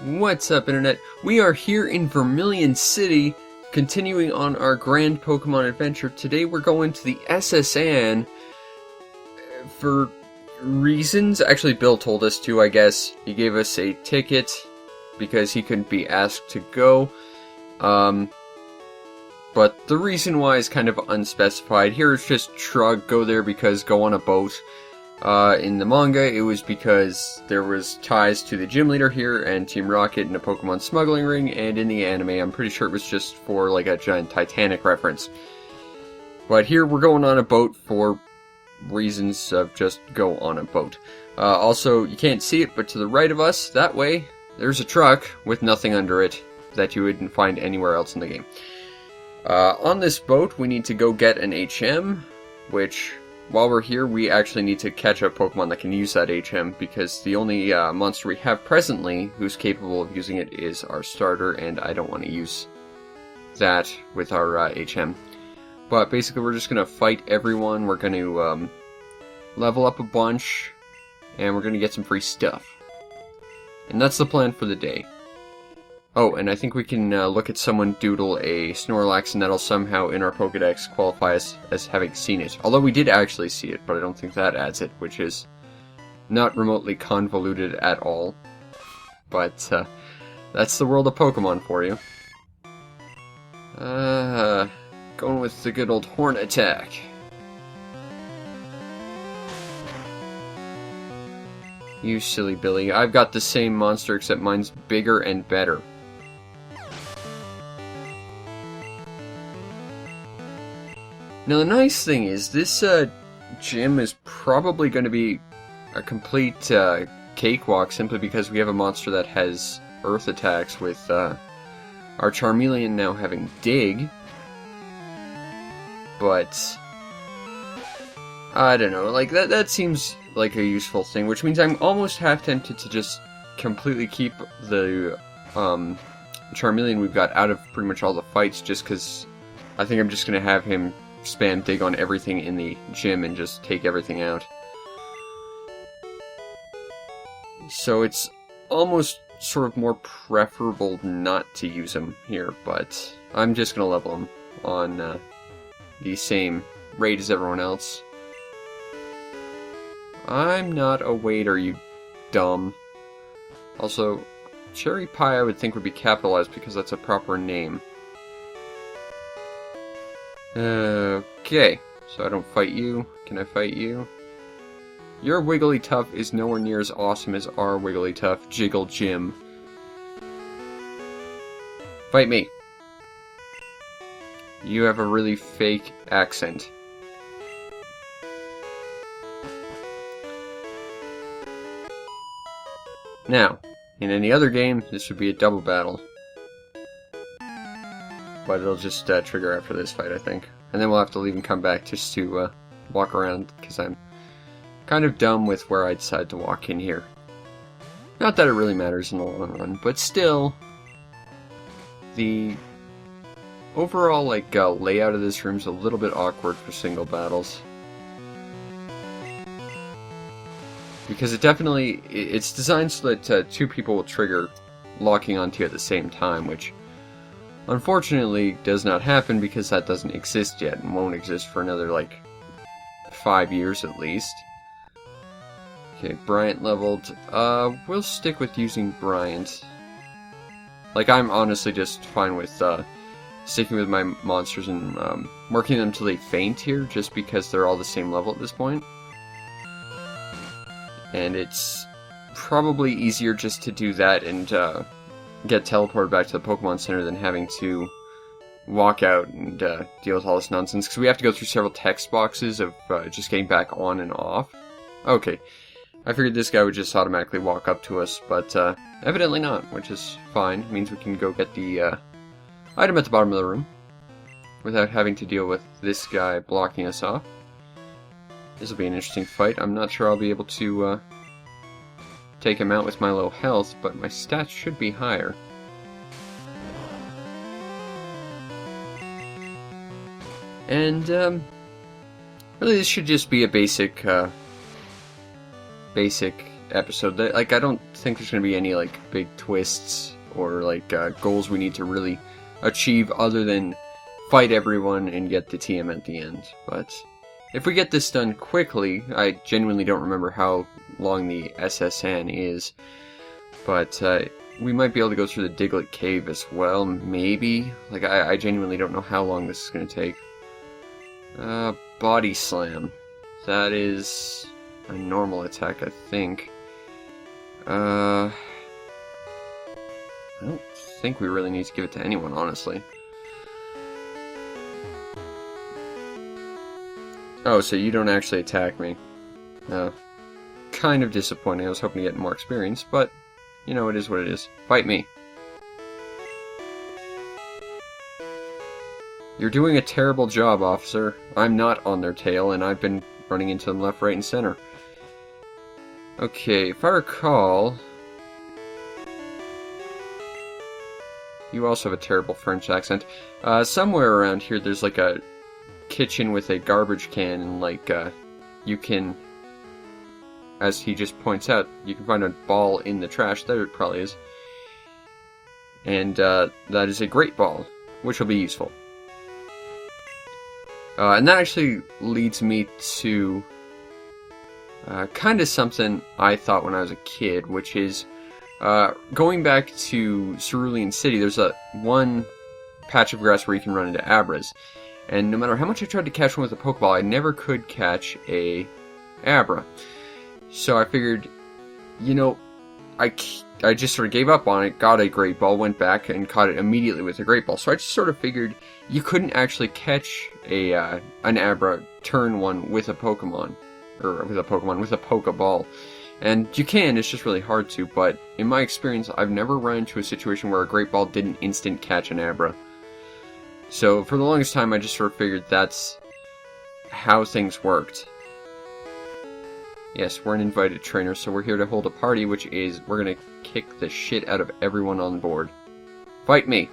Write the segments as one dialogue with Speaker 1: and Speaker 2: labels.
Speaker 1: What's up, Internet? We are here in Vermilion City, continuing on our grand Pokemon adventure. Today we're going to the S.S. Anne for reasons. Actually, Bill told us to, I guess. He gave us a ticket because he couldn't be asked to go. But the reason why is kind of unspecified. Here it's just shrug, go there because go on a boat. In the manga, it was because there was ties to the gym leader here and Team Rocket in a Pokemon smuggling ring, and in the anime, I'm pretty sure it was just for like a giant Titanic reference. But here we're going on a boat for reasons of just go on a boat. Also, you can't see it, but to the right of us, that way, there's a truck with nothing under it that you wouldn't find anywhere else in the game. On this boat, we need to go get an HM, which, while we're here, we actually need to catch a Pokemon that can use that HM, because the only monster we have presently who's capable of using it is our starter, and I don't want to use that with our HM. But basically, we're just going to fight everyone, we're going to level up a bunch, and we're going to get some free stuff. And that's the plan for the day. Oh, and I think we can look at someone doodle a Snorlax, and that'll somehow, in our Pokedex, qualify us as having seen it. Although we did actually see it, but I don't think that adds it, which is not remotely convoluted at all. But, that's the world of Pokemon for you. Going with the good old Horn Attack. You silly Billy. I've got the same monster, except mine's bigger and better. Now the nice thing is, this gym is probably going to be a complete cakewalk, simply because we have a monster that has earth attacks, with our Charmeleon now having dig. But I don't know, like that seems like a useful thing, which means I'm almost half tempted to just completely keep the Charmeleon we've got out of pretty much all the fights, just because I think I'm just going to have him spam dig on everything in the gym and just take everything out. So it's almost sort of more preferable not to use him here, but I'm just going to level him on the same rate as everyone else. I'm not a waiter, you dumb. Also, Cherry Pie I would think would be capitalized because that's a proper name. Okay, so I don't fight you. Can I fight you? Your Wigglytuff is nowhere near as awesome as our Wigglytuff, Jiggle Jim. Fight me. You have a really fake accent. Now, in any other game, this would be a double battle. But it'll just trigger after this fight, I think. And then we'll have to leave and come back just to walk around, because I'm kind of dumb with where I decide to walk in here. Not that it really matters in the long run, but still, the overall layout of this room is a little bit awkward for single battles. Because it's designed so that two people will trigger locking onto you at the same time, which unfortunately does not happen because that doesn't exist yet, and won't exist for another, 5 years at least. Okay, Bryant leveled. We'll stick with using Bryant. I'm honestly just fine with, sticking with my monsters and, working them till they faint here, just because they're all the same level at this point. And it's probably easier just to do that and, get teleported back to the Pokemon Center than having to walk out and deal with all this nonsense, because we have to go through several text boxes of just getting back on and off. Okay, I figured this guy would just automatically walk up to us, but evidently not, which is fine. It means we can go get the item at the bottom of the room without having to deal with this guy blocking us off. This will be an interesting fight. I'm not sure I'll be able to take him out with my low health, but my stats should be higher. And, really this should just be a basic episode. Like, I don't think there's going to be any, like, big twists or, like, goals we need to really achieve other than fight everyone and get the TM at the end. But if we get this done quickly, I genuinely don't remember how long the SSN is, but we might be able to go through the Diglett Cave as well, maybe? Like, I genuinely don't know how long this is going to take. Body Slam. That is a normal attack, I think. I don't think we really need to give it to anyone, honestly. Oh, so you don't actually attack me. Kind of disappointing. I was hoping to get more experience, but, you know, it is what it is. Fight me. You're doing a terrible job, officer. I'm not on their tail, and I've been running into them left, right, and center. Okay, if I recall... You also have a terrible French accent. Somewhere around here there's like a kitchen with a garbage can, and like, you can... As he just points out, you can find a ball in the trash. There it probably is. And that is a great ball, which will be useful. And that actually leads me to kind of something I thought when I was a kid, which is going back to Cerulean City, there's one patch of grass where you can run into Abras. And no matter how much I tried to catch one with a Pokeball, I never could catch a Abra. So I figured, you know, I just sort of gave up on it, got a Great Ball, went back and caught it immediately with a Great Ball. So I just sort of figured you couldn't actually catch an Abra turn one with a Pokemon. Or with a Pokeball. And you can, it's just really hard to, but in my experience, I've never run into a situation where a Great Ball didn't instant catch an Abra. So for the longest time, I just sort of figured that's how things worked. Yes, we're an invited trainer, so we're here to hold a party, which is, we're gonna kick the shit out of everyone on board. Fight me!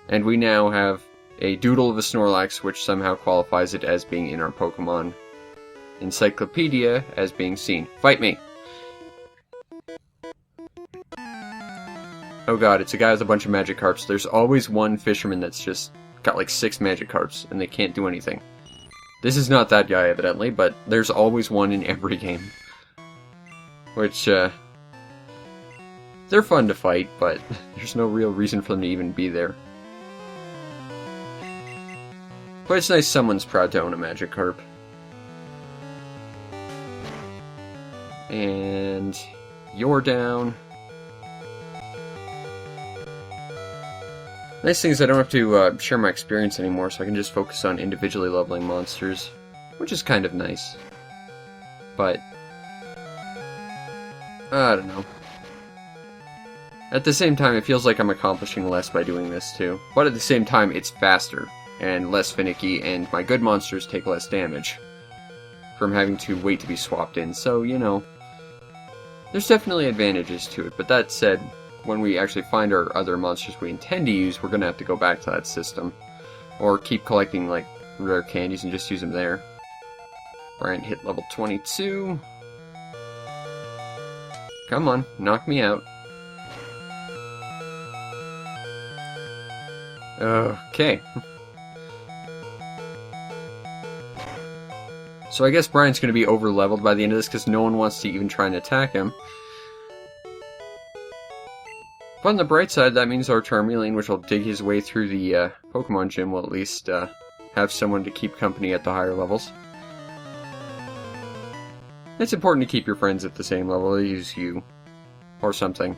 Speaker 1: And we now have a doodle of a Snorlax, which somehow qualifies it as being in our Pokemon Encyclopedia as being seen. Fight me! Oh god, it's a guy with a bunch of Magikarps. There's always one fisherman that's just got like 6 Magikarps, and they can't do anything. This is not that guy, evidently, but there's always one in every game. Which, they're fun to fight, but there's no real reason for them to even be there. But it's nice someone's proud to own a Magikarp. And you're down. Nice thing is I don't have to share my experience anymore, so I can just focus on individually leveling monsters, which is kind of nice. But I don't know. At the same time, it feels like I'm accomplishing less by doing this too. But at the same time, it's faster and less finicky, and my good monsters take less damage from having to wait to be swapped in. So, you know, there's definitely advantages to it. But that said, when we actually find our other monsters we intend to use, we're going to have to go back to that system. Or keep collecting, like, rare candies and just use them there. Bryant hit level 22. Come on, knock me out. Okay. So I guess Bryant's going to be over-leveled by the end of this because no one wants to even try and attack him. But on the bright side, that means our Charmeleon, which will dig his way through the Pokemon Gym, will at least have someone to keep company at the higher levels. It's important to keep your friends at the same level as you. Or something.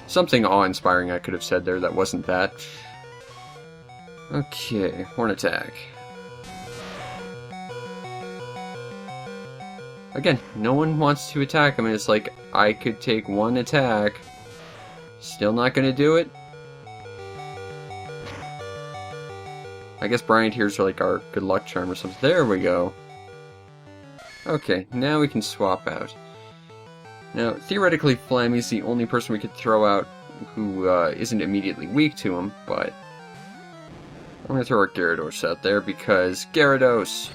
Speaker 1: Something awe-inspiring I could have said there that wasn't that. Okay, Horn Attack. Again, no one wants to attack him, and it's like, I could take one attack. Still not gonna do it? I guess Bryant here's like our good luck charm or something. There we go. Okay, now we can swap out. Now, theoretically, Flammy's the only person we could throw out who isn't immediately weak to him, but I'm gonna throw our Gyarados out there because Gyarados!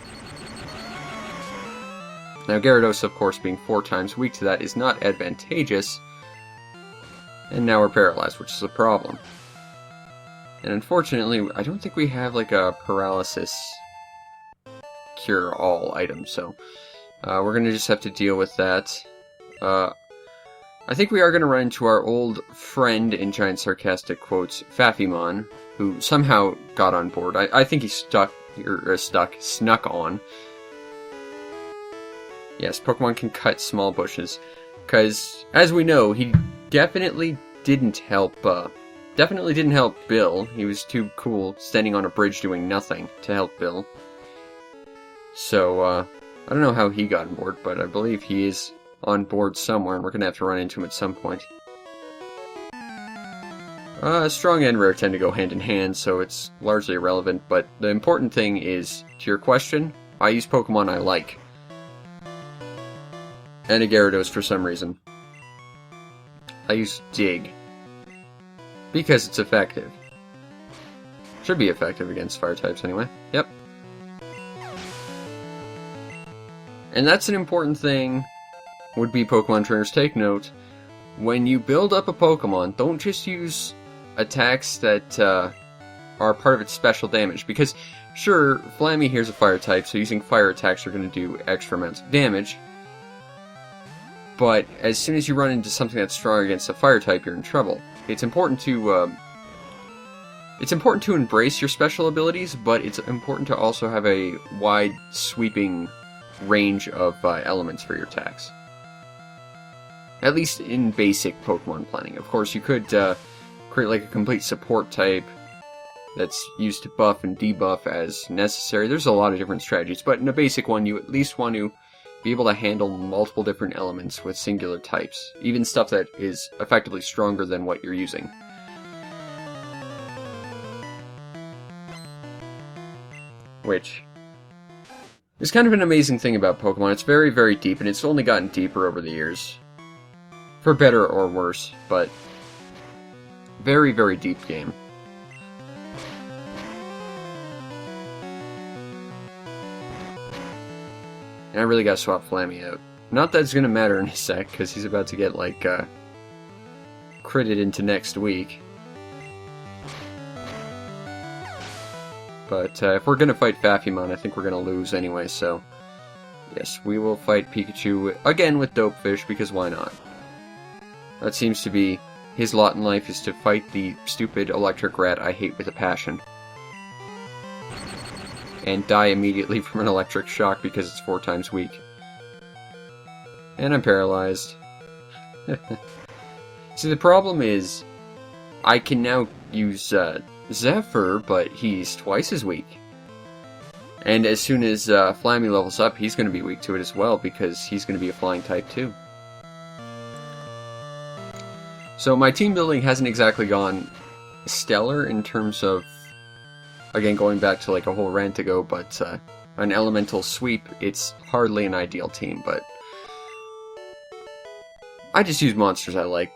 Speaker 1: Now Gyarados, of course, being 4 times weak to that is not advantageous. And now we're paralyzed, which is a problem. And unfortunately, I don't think we have like a paralysis cure-all item, so we're going to just have to deal with that. I think we are going to run into our old friend, in giant sarcastic quotes, Fafimon, who somehow got on board. I think he snuck on. Yes, Pokemon can cut small bushes. Because, as we know, he definitely didn't help Bill. He was too cool standing on a bridge doing nothing to help Bill. So, I don't know how he got on board, but I believe he is on board somewhere, and we're going to have to run into him at some point. Strong and rare tend to go hand in hand, so it's largely irrelevant, but the important thing is, to your question, I use Pokemon I like. And a Gyarados for some reason. I use Dig. Because it's effective. Should be effective against fire types anyway. Yep. And that's an important thing. Would-be Pokemon trainers take note. When you build up a Pokemon, don't just use attacks that are part of its special damage. Because, sure, Flammy here's a fire type, so using fire attacks are going to do extra amounts of damage. But as soon as you run into something that's strong against a fire type, you're in trouble. It's important to embrace your special abilities, but it's important to also have a wide, sweeping range of elements for your attacks. At least in basic Pokemon planning. Of course, you could create like a complete support type that's used to buff and debuff as necessary. There's a lot of different strategies, but in a basic one, you at least want to be able to handle multiple different elements with singular types, even stuff that is effectively stronger than what you're using. Which is kind of an amazing thing about Pokemon. It's very, very deep, and it's only gotten deeper over the years. For better or worse, but very, very deep game. And I really gotta swap Flammy out. Not that it's gonna matter in a sec, because he's about to get, like, critted into next week. But if we're gonna fight Fafimon, I think we're gonna lose anyway, so... Yes, we will fight Pikachu again with Dopefish, because why not? That seems to be his lot in life, is to fight the stupid electric rat I hate with a passion. And die immediately from an electric shock because it's 4 times weak. And I'm paralyzed. See, the problem is, I can now use Zephyr, but he's twice as weak. And as soon as Flammy levels up, he's going to be weak to it as well, because he's going to be a flying type too. So my team building hasn't exactly gone stellar in terms of, again, going back to like a whole rant ago, but an elemental sweep, it's hardly an ideal team, but I just use monsters I like.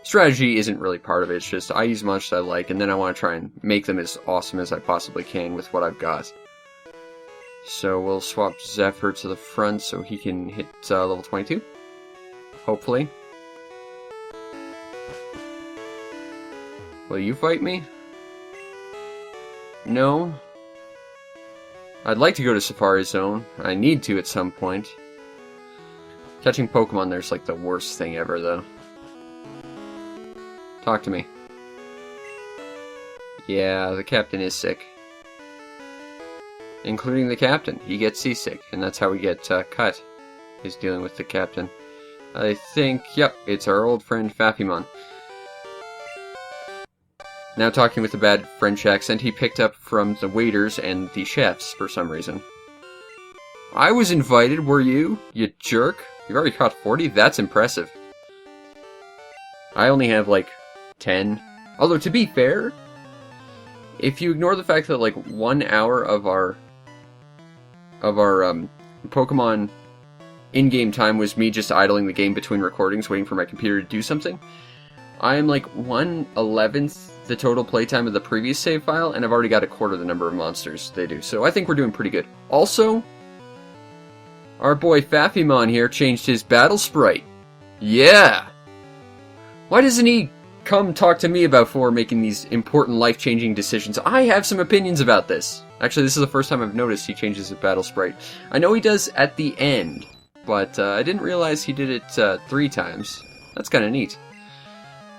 Speaker 1: Strategy isn't really part of it, it's just I use monsters I like, and then I want to try and make them as awesome as I possibly can with what I've got. So we'll swap Zephyr to the front so he can hit level 22. Hopefully. Will you fight me? No. I'd like to go to Safari Zone. I need to at some point. Catching Pokemon there's like the worst thing ever, though. Talk to me. Yeah, the captain is sick. Including the captain. He gets seasick, and that's how we get cut. Is dealing with the captain. I think, yep, it's our old friend Fafimon. Now talking with a bad French accent he picked up from the waiters and the chefs for some reason. I was invited, were you? You jerk. You've already caught 40? That's impressive. I only have like 10. Although to be fair, if you ignore the fact that like 1 hour of our Pokemon in-game time was me just idling the game between recordings waiting for my computer to do something, I am like 1/11th the total playtime of the previous save file, and I've already got a quarter the number of monsters they do. So I think we're doing pretty good. Also, Our boy Fafimon here changed his battle sprite. Yeah! Why doesn't he come talk to me before making these important life-changing decisions? I have some opinions about this. Actually, this is the first time I've noticed he changes his battle sprite. I know he does at the end, but I didn't realize he did it 3 times. That's kind of neat.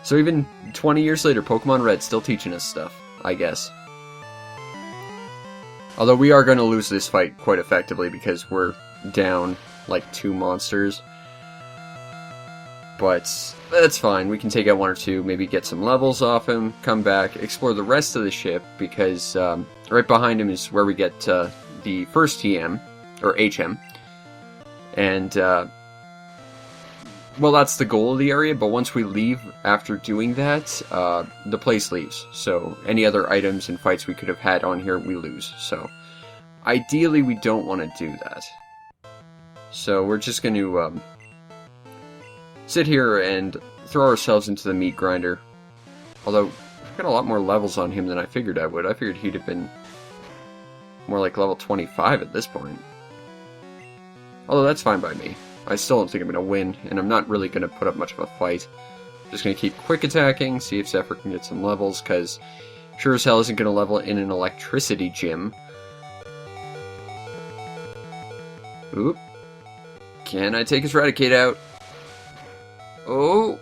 Speaker 1: So even 20 years later, Pokemon Red still teaching us stuff, I guess. Although we are going to lose this fight quite effectively because we're down like 2 monsters. But that's fine. We can take out 1 or 2, maybe get some levels off him, come back, explore the rest of the ship, because right behind him is where we get the first TM, or HM. And, well, that's the goal of the area, but once we leave after doing that, the place leaves. So any other items and fights we could have had on here, we lose. So ideally, we don't want to do that. So we're just going to sit here and throw ourselves into the meat grinder. Although, I've got a lot more levels on him than I figured I would. I figured he'd have been more like level 25 at this point. Although that's fine by me. I still don't think I'm going to win, and I'm not really going to put up much of a fight. I'm just going to keep quick attacking, see if Zephyr can get some levels, because sure as hell isn't going to level in an electricity gym. Oop. Can I take his Raticate out? Oh,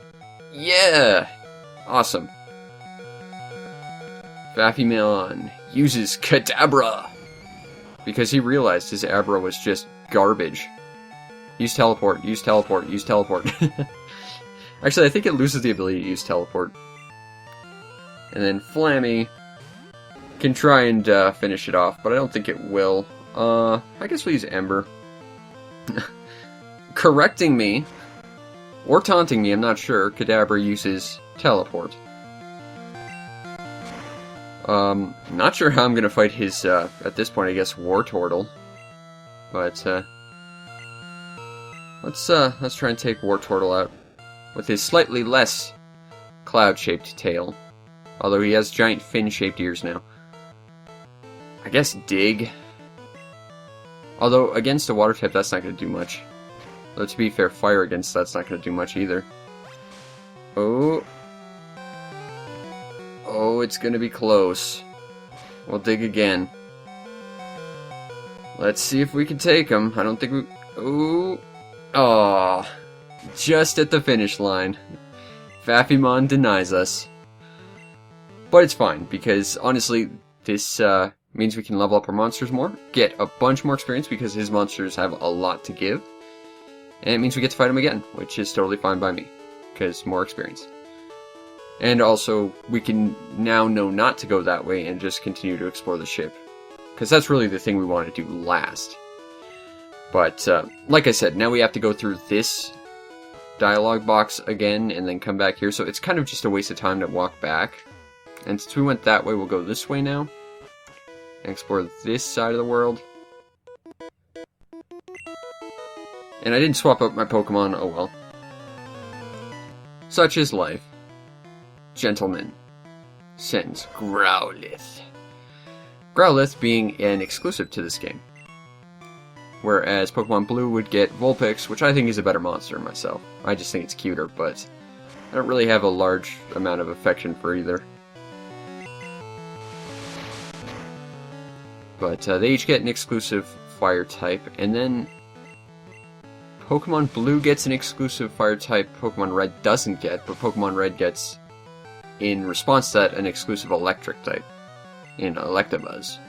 Speaker 1: yeah! Awesome. Fafimon uses Kadabra! Because he realized his Abra was just garbage. Use Teleport, use Teleport, use Teleport. Actually, I think it loses the ability to use Teleport. And then Flammy can try and finish it off, but I don't think it will. I guess we'll use Ember. Correcting me, or taunting me, I'm not sure, Kadabra uses Teleport. Not sure how I'm gonna fight his, at this point, I guess, Wartortle. But, let's try and take Wartortle out with his slightly less cloud-shaped tail. Although he has giant fin-shaped ears now. I guess Dig. Although, against a water type, that's not going to do much. Though, to be fair, Fire against that's not going to do much either. Oh. Oh, it's going to be close. We'll dig again. Let's see if we can take him. I don't think we... Ooh. Aww. Just at the finish line. Fafimon denies us. But it's fine, because honestly, this means we can level up our monsters more, get a bunch more experience because his monsters have a lot to give, and it means we get to fight him again, which is totally fine by me, because more experience. And also, we can now know not to go that way and just continue to explore the ship, because that's really the thing we want to do last. But, like I said, now we have to go through this dialogue box again, and then come back here, so it's kind of just a waste of time to walk back. And since we went that way, we'll go this way now. And explore this side of the world. And I didn't swap out my Pokemon, oh well. Such is life. Gentleman sends Growlithe. Growlithe being an exclusive to this game. Whereas Pokemon Blue would get Vulpix, which I think is a better monster myself. I just think it's cuter, but I don't really have a large amount of affection for either. But they each get an exclusive fire type, and then Pokemon Blue gets an exclusive fire type Pokemon Red doesn't get, but Pokemon Red gets, in response to that, an exclusive electric type in Electabuzz.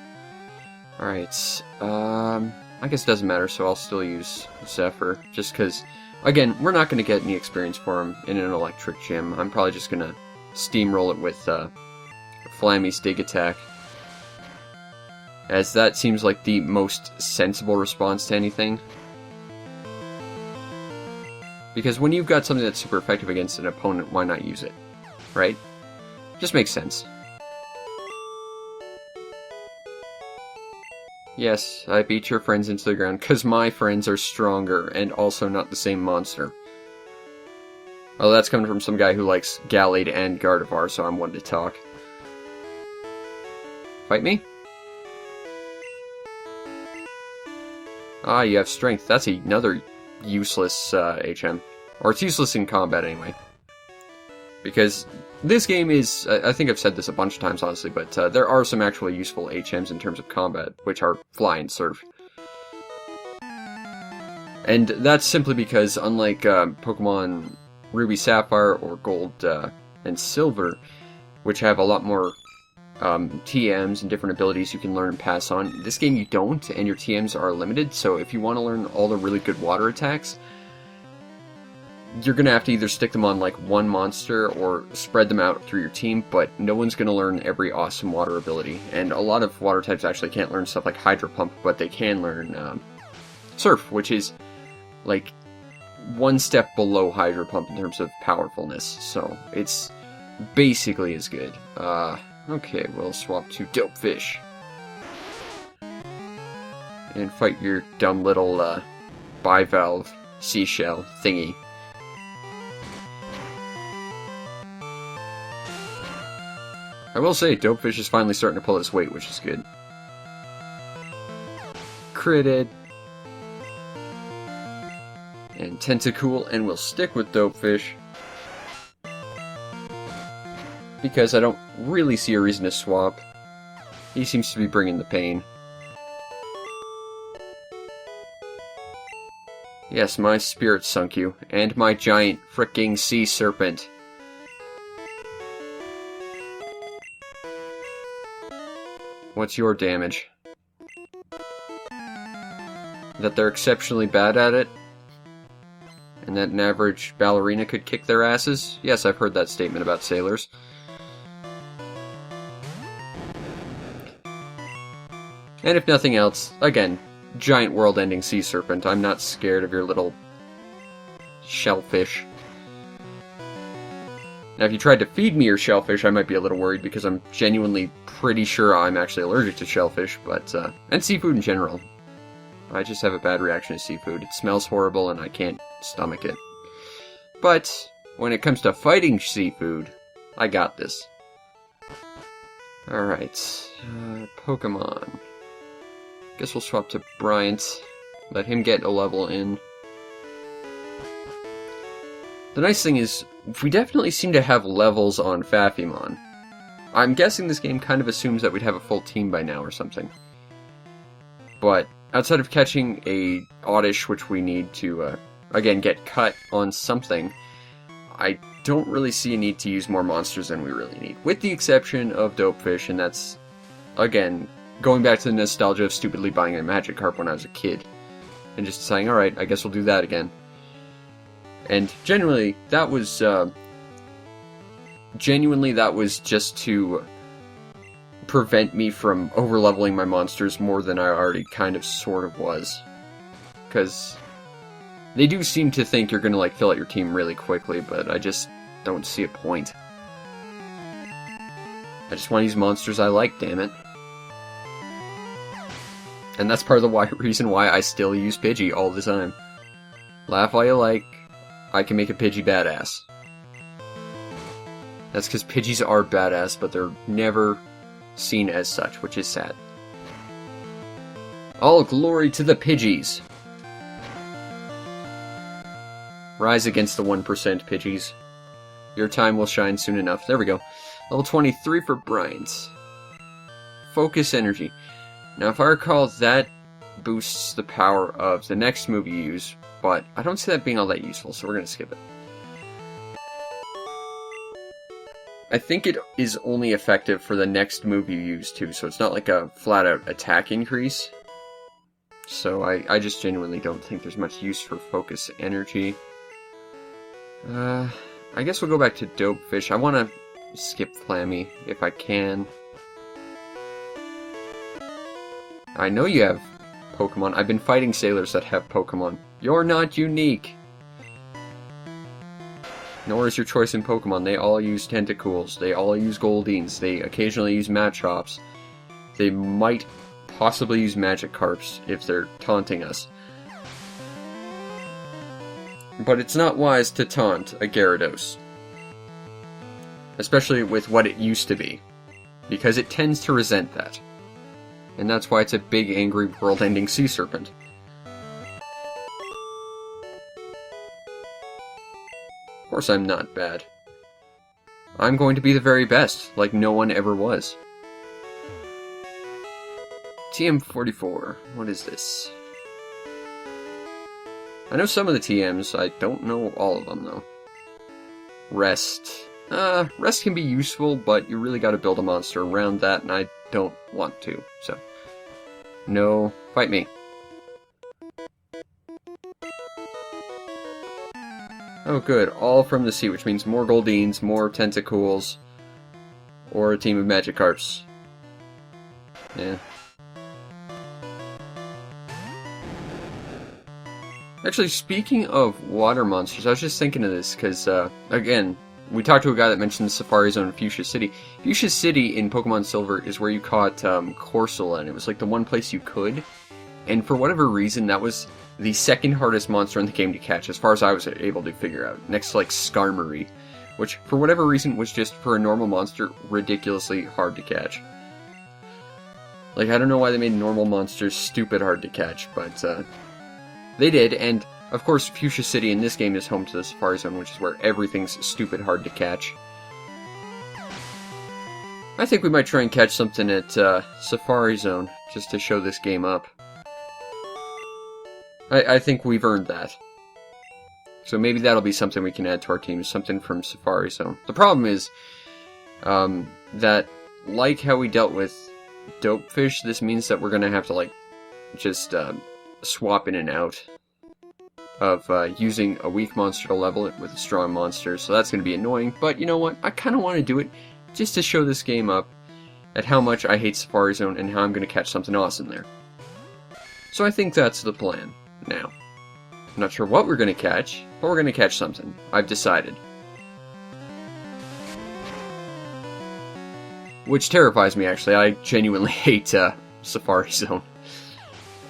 Speaker 1: Alright, I guess it doesn't matter, so I'll still use Zephyr, just because, again, we're not going to get any experience for him in an electric gym. I'm probably just going to steamroll it with Flammy's Dig Attack, as that seems like the most sensible response to anything. Because when you've got something that's super effective against an opponent, why not use it? Right? Just makes sense. Yes, I beat your friends into the ground, because my friends are stronger, and also not the same monster. Well, that's coming from some guy who likes Gallade and Gardevoir, so I'm one to talk. Fight me? Ah, you have strength. That's another useless HM. Or it's useless in combat anyway. Because this game is, I think I've said this a bunch of times honestly, but there are some actually useful HMs in terms of combat, which are Fly and Surf. And that's simply because, unlike Pokemon Ruby Sapphire or Gold and Silver, which have a lot more TMs and different abilities you can learn and pass on, this game you don't, and your TMs are limited, so if you want to learn all the really good water attacks, you're going to have to either stick them on like one monster or spread them out through your team, but no one's going to learn every awesome water ability. And a lot of water types actually can't learn stuff like Hydro Pump, but they can learn Surf, which is like one step below Hydro Pump in terms of powerfulness. So it's basically as good. Okay, we'll swap to Dopefish. And fight your dumb little bivalve seashell thingy. I will say, Dopefish is finally starting to pull its weight, which is good. Critted. And Tentacool, and we'll stick with Dopefish. Because I don't really see a reason to swap. He seems to be bringing the pain. Yes, my spirit sunk you, and my giant fricking sea serpent. What's your damage? That they're exceptionally bad at it? And that an average ballerina could kick their asses? Yes, I've heard that statement about sailors. And if nothing else, again, giant world-ending sea serpent. I'm not scared of your little shellfish. Now, if you tried to feed me your shellfish, I might be a little worried because I'm genuinely pretty sure I'm actually allergic to shellfish, but, and seafood in general. I just have a bad reaction to seafood. It smells horrible and I can't stomach it. But, when it comes to fighting seafood, I got this. Alright, Pokemon. Guess we'll swap to Bryant. Let him get a level in. The nice thing is, we definitely seem to have levels on Phaphimon. I'm guessing this game kind of assumes that we'd have a full team by now or something. But, outside of catching a Oddish, which we need to, again, get cut on something, I don't really see a need to use more monsters than we really need. With the exception of Dopefish, and that's, again, going back to the nostalgia of stupidly buying a Magikarp when I was a kid. And just saying, alright, I guess we'll do that again. And genuinely, that was just to prevent me from overleveling my monsters more than I already kind of sort of was. Because they do seem to think you're gonna, like, fill out your team really quickly, but I just don't see a point. I just want to use monsters I like, damn it. And that's part of the reason why I still use Pidgey all the time. Laugh while you like, I can make a Pidgey badass. That's because Pidgeys are badass, but they're never seen as such, which is sad. All glory to the Pidgeys! Rise against the 1% Pidgeys. Your time will shine soon enough. There we go. Level 23 for Bryant. Focus Energy. Now, if I recall, that boosts the power of the next move you use, but I don't see that being all that useful, so we're going to skip it. I think it is only effective for the next move you use, too, so it's not like a flat-out attack increase. So I just genuinely don't think there's much use for Focus Energy. I guess we'll go back to Dopefish. I want to skip Flammy, if I can. I know you have Pokemon. I've been fighting sailors that have Pokemon. You're not unique! Nor is your choice in Pokemon. They all use Tentacools. They all use Goldines. They occasionally use Machops. They might possibly use Magikarps if they're taunting us. But it's not wise to taunt a Gyarados. Especially with what it used to be. Because it tends to resent that. And that's why it's a big, angry, world-ending sea serpent. Of course I'm not bad. I'm going to be the very best, like no one ever was. TM44. What is this? I know some of the TMs, I don't know all of them, though. Rest. Rest can be useful, but you really gotta build a monster around that, and I don't want to, so... No, fight me. Oh good, all from the sea, which means more Goldines, more Tentacools, or a team of Magikarps. Yeah. Actually, speaking of water monsters, I was just thinking of this, because, again, we talked to a guy that mentioned the Safari Zone in Fuchsia City. Fuchsia City in Pokemon Silver is where you caught Corsola, and it was like the one place you could. And for whatever reason, that was the second hardest monster in the game to catch, as far as I was able to figure out. Next to like Skarmory, which for whatever reason was just, for a normal monster, ridiculously hard to catch. Like, I don't know why they made normal monsters stupid hard to catch, but they did, and of course, Fuchsia City in this game is home to the Safari Zone, which is where everything's stupid hard to catch. I think we might try and catch something at Safari Zone, just to show this game up. I think we've earned that. So maybe that'll be something we can add to our team, something from Safari Zone. The problem is that, like how we dealt with Dopefish, this means that we're going to have to, like, just swap in and out of using a weak monster to level it with a strong monster, so that's going to be annoying, but you know what, I kind of want to do it just to show this game up at how much I hate Safari Zone and how I'm going to catch something awesome there. So I think that's the plan, now. I'm not sure what we're going to catch, but we're going to catch something. I've decided. Which terrifies me, actually. I genuinely hate Safari Zone.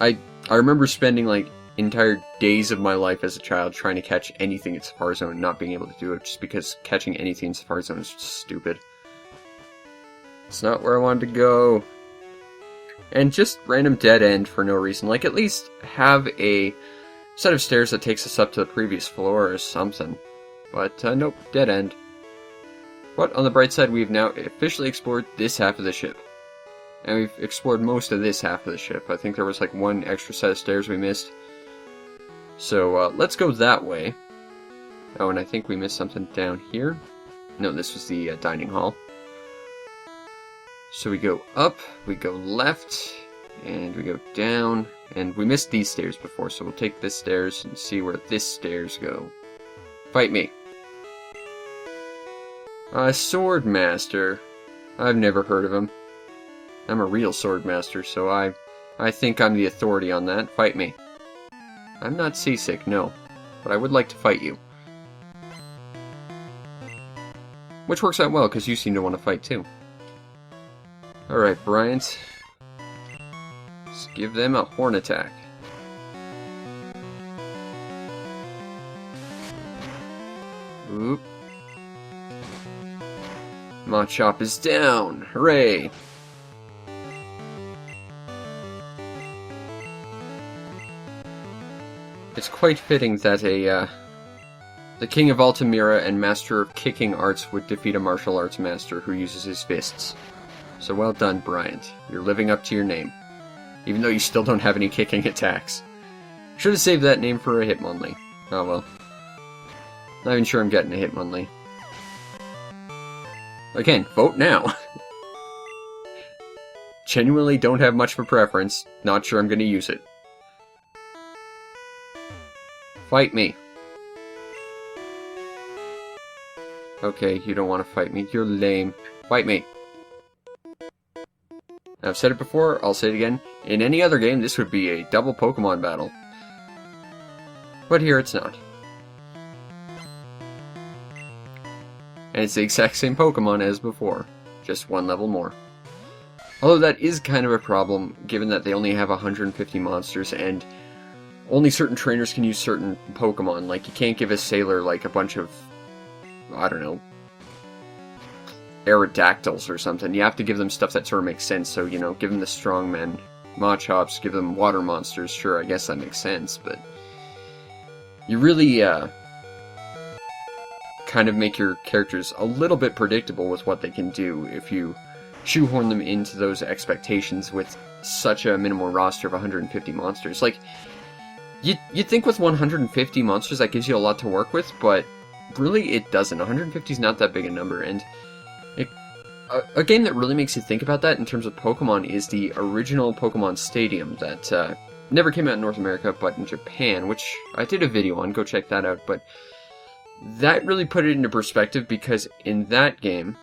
Speaker 1: I remember spending, like, entire days of my life as a child trying to catch anything at Safari Zone and not being able to do it just because catching anything in Safari Zone is just stupid. It's not where I wanted to go. And just random dead end for no reason. Like, at least have a set of stairs that takes us up to the previous floor or something. But, nope, dead end. But on the bright side, we've now officially explored this half of the ship. And we've explored most of this half of the ship. I think there was like one extra set of stairs we missed. So, let's go that way. Oh, and I think we missed something down here. No, this was the dining hall. So we go up, we go left, and we go down. And we missed these stairs before, so we'll take this stairs and see where this stairs go. Fight me. Swordmaster. I've never heard of him. I'm a real Swordmaster, so I think I'm the authority on that. Fight me. I'm not seasick, no. But I would like to fight you. Which works out well, because you seem to want to fight too. Alright, Bryant. Let's give them a horn attack. Oop. Machop is down! Hooray! It's quite fitting that the King of Altamira and Master of Kicking Arts would defeat a martial arts master who uses his fists. So well done, Bryant. You're living up to your name. Even though you still don't have any kicking attacks. Should have saved that name for a Hitmonlee. Oh well. Not even sure I'm getting a Hitmonlee. Again, vote now. Genuinely don't have much of a preference. Not sure I'm going to use it. Fight me. Okay, you don't want to fight me. You're lame. Fight me. I've said it before, I'll say it again. In any other game, this would be a double Pokemon battle. But here it's not. And it's the exact same Pokemon as before. Just one level more. Although that is kind of a problem, given that they only have 150 monsters, and only certain trainers can use certain Pokemon. Like, you can't give a Sailor, like, a bunch of, I don't know, Aerodactyls or something. You have to give them stuff that sort of makes sense, so, you know, give them the Strongmen. Machops, give them water monsters, sure, I guess that makes sense, but you really, kind of make your characters a little bit predictable with what they can do if you shoehorn them into those expectations with such a minimal roster of 150 monsters. Like, you'd think with 150 monsters that gives you a lot to work with, but really it doesn't. 150 is not that big a number, and a game that really makes you think about that in terms of Pokemon is the original Pokemon Stadium that never came out in North America, but in Japan, which I did a video on, go check that out, but that really put it into perspective, because in that game...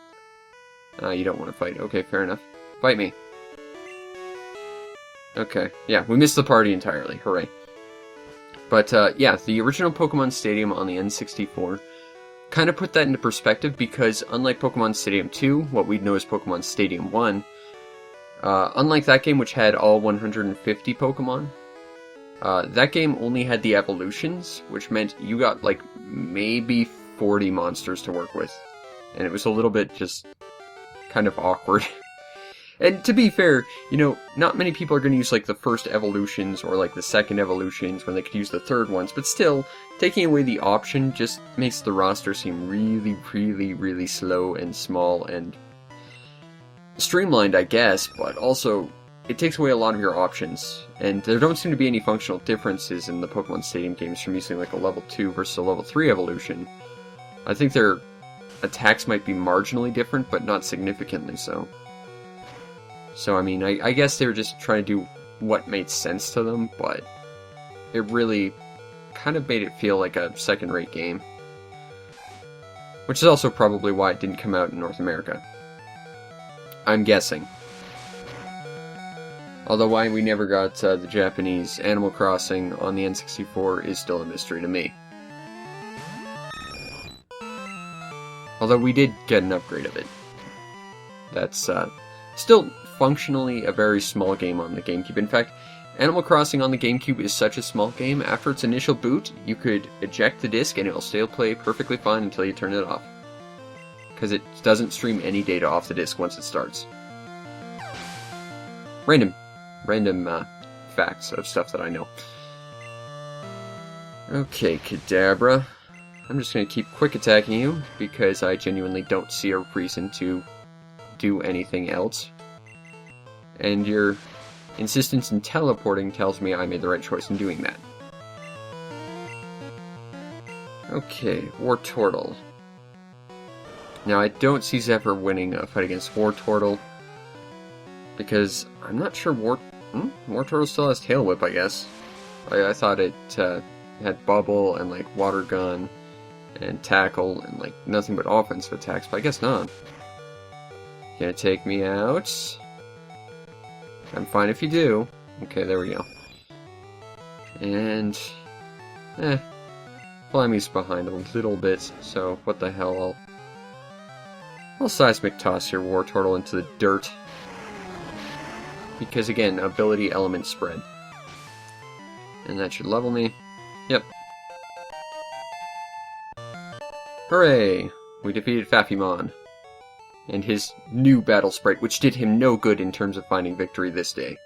Speaker 1: you don't want to fight. Okay, fair enough. Fight me. Okay, yeah, we missed the party entirely. Hooray. But, yeah, the original Pokemon Stadium on the N64 kind of put that into perspective, because unlike Pokemon Stadium 2, what we'd know as Pokemon Stadium 1, unlike that game, which had all 150 Pokemon, that game only had the evolutions, which meant you got, like, maybe 40 monsters to work with. And it was a little bit just kind of awkward. And to be fair, you know, not many people are going to use, like, the first evolutions or, like, the second evolutions when they could use the third ones, but still, taking away the option just makes the roster seem really, really, really slow and small and streamlined, I guess, but also it takes away a lot of your options, and there don't seem to be any functional differences in the Pokemon Stadium games from using, like, a level 2 versus a level 3 evolution. I think their attacks might be marginally different, but not significantly so. So, I mean, I guess they were just trying to do what made sense to them, but it really kind of made it feel like a second-rate game. Which is also probably why it didn't come out in North America. I'm guessing. Although why we never got the Japanese Animal Crossing on the N64 is still a mystery to me. Although we did get an upgrade of it. That's still functionally a very small game on the GameCube. In fact, Animal Crossing on the GameCube is such a small game, after its initial boot, you could eject the disc and it'll still play perfectly fine until you turn it off. Because it doesn't stream any data off the disc once it starts. Random facts of stuff that I know. Okay, Kadabra. I'm just going to keep quick attacking you, because I genuinely don't see a reason to do anything else. And your insistence in teleporting tells me I made the right choice in doing that. Okay, Wartortle. Now, I don't see Zephyr winning a fight against Wartortle, because I'm not sure Wartortle still has Tail Whip, I guess. I thought it had Bubble and, like, Water Gun and Tackle and, like, nothing but offensive attacks, but I guess not. Gonna take me out? I'm fine if you do. Okay, there we go. And... Flammy's behind a little bit, so what the hell, I'll Seismic Toss your Wartortle into the dirt. Because, again, ability element spread. And that should level me. Yep. Hooray! We defeated Fafimon. And his new battle sprite, which did him no good in terms of finding victory this day.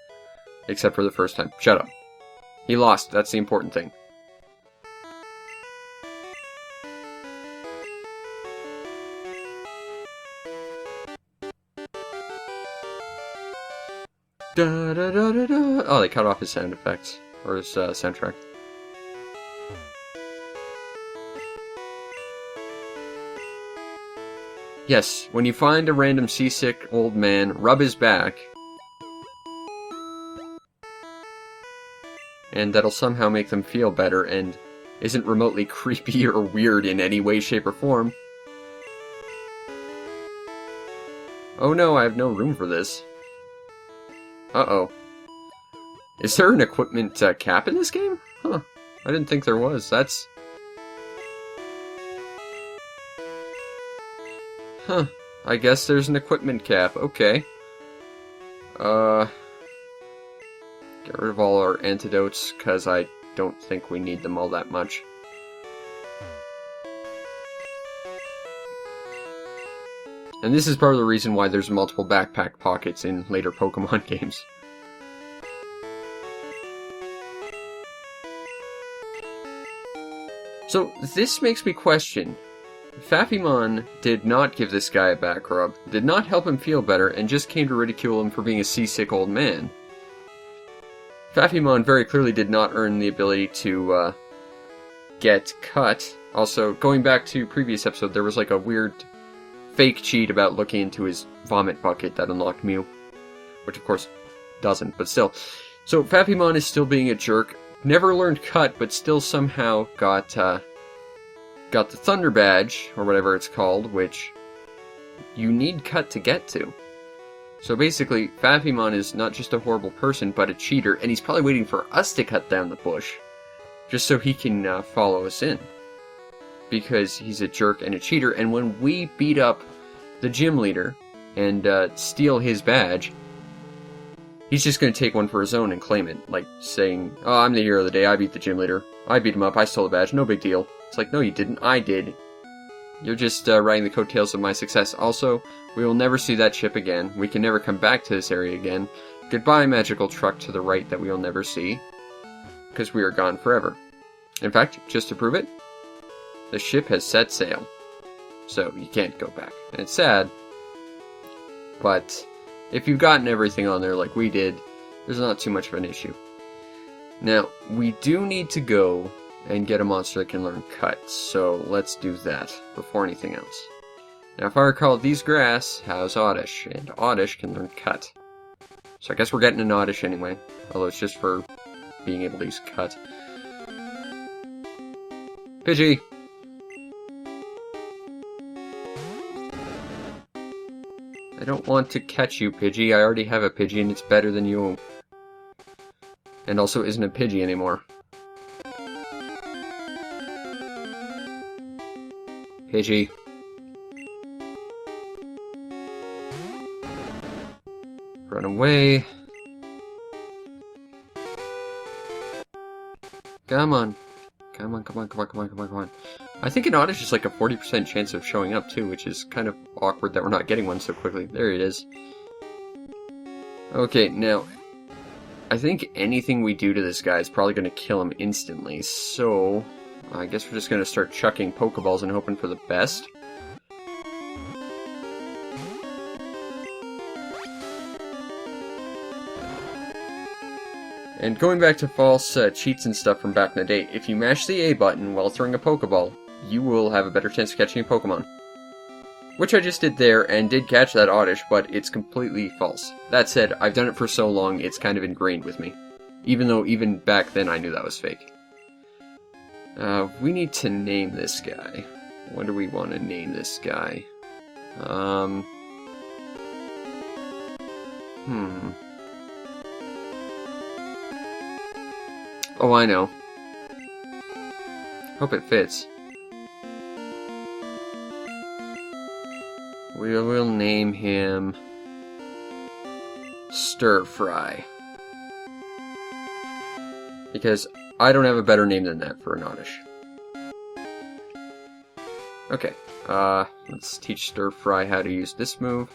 Speaker 1: Except for the first time. Shut up. He lost, that's the important thing. Da, da, da, da, da. Oh, they cut off his sound effects. Or his soundtrack. Yes, when you find a random seasick old man, rub his back. And that'll somehow make them feel better and isn't remotely creepy or weird in any way, shape, or form. Oh no, I have no room for this. Uh-oh. Is there an equipment cap in this game? Huh. I didn't think there was. That's... Huh. I guess there's an equipment cap. Okay. Get rid of all our antidotes, because I don't think we need them all that much. And this is part of the reason why there's multiple backpack pockets in later Pokemon games. So, this makes me question, Fafimon did not give this guy a back rub, did not help him feel better, and just came to ridicule him for being a seasick old man. Fafimon very clearly did not earn the ability to get cut. Also, going back to previous episode, there was like a weird fake cheat about looking into his vomit bucket that unlocked Mew. Which of course doesn't, but still. So Fafimon is still being a jerk. Never learned cut, but still somehow got the Thunder Badge, or whatever it's called, which you need cut to get to. So basically, Fafimon is not just a horrible person, but a cheater, and he's probably waiting for us to cut down the bush, just so he can follow us in. Because he's a jerk and a cheater, and when we beat up the gym leader and steal his badge, he's just going to take one for his own and claim it, like saying, "Oh, I'm the hero of the day, I beat the gym leader. I beat him up, I stole the badge, no big deal." It's like, no you didn't, I did. You're just riding the coattails of my success. Also, we will never see that ship again. We can never come back to this area again. Goodbye, magical truck to the right that we will never see. Because we are gone forever. In fact, just to prove it, the ship has set sail. So, you can't go back. And it's sad, but if you've gotten everything on there like we did, there's not too much of an issue. Now, we do need to go and get a monster that can learn cut, so let's do that before anything else. Now, if I recall, these grass has Oddish, and Oddish can learn cut. So I guess we're getting an Oddish anyway, although it's just for being able to use cut. Pidgey! I don't want to catch you, Pidgey. I already have a Pidgey and it's better than you. And also isn't a Pidgey anymore. Pidgey. Run away. Come on. Come on, come on, come on, come on, come on, come on. I think an Oddish is like a 40% chance of showing up too, which is kind of awkward that we're not getting one so quickly. There it is. Okay, now, I think anything we do to this guy is probably going to kill him instantly, so I guess we're just going to start chucking Pokeballs and hoping for the best. And going back to false cheats and stuff from back in the day, if you mash the A button while throwing a Pokeball, you will have a better chance of catching a Pokemon. Which I just did there, and did catch that Oddish, but it's completely false. That said, I've done it for so long, it's kind of ingrained with me. Even though, even back then, I knew that was fake. We need to name this guy. What do we want to name this guy? Oh, I know. Hope it fits. We will name him Stir Fry. Because I don't have a better name than that for an Oddish. Okay, let's teach Stir Fry how to use this move.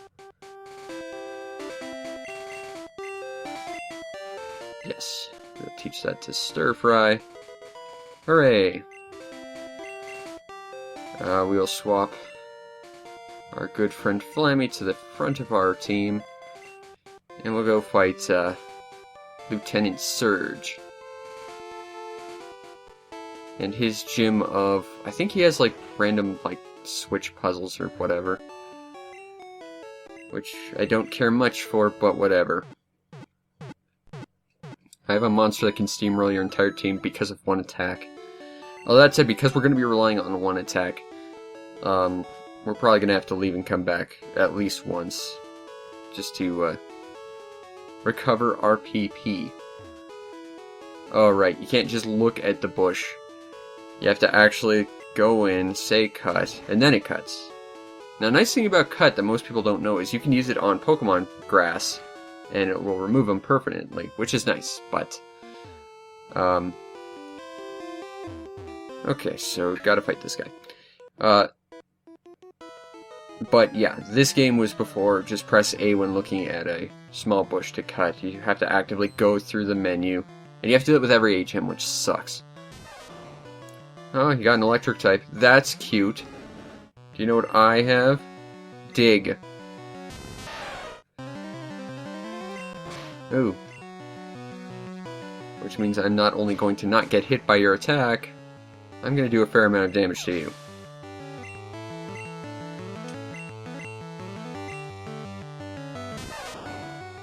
Speaker 1: Yes, we'll teach that to Stir Fry. Hooray! We'll swap our good friend Flammy to the front of our team, and we'll go fight Lieutenant Surge. And his gym of, I think he has like random like switch puzzles or whatever, which I don't care much for, but whatever. I have a monster that can steamroll your entire team because of one attack. Although that said, because we're going to be relying on one attack, we're probably going to have to leave and come back at least once, just to recover our PP. Oh right, you can't just look at the bush. You have to actually go in, say cut, and then it cuts. Now, nice thing about cut that most people don't know is you can use it on Pokemon grass, and it will remove them permanently, which is nice, but okay, so gotta fight this guy. But yeah, this game was before just press A when looking at a small bush to cut. You have to actively go through the menu, and you have to do it with every HM, which sucks. Oh, you got an electric type. That's cute. Do you know what I have? Dig. Ooh. Which means I'm not only going to not get hit by your attack, I'm going to do a fair amount of damage to you.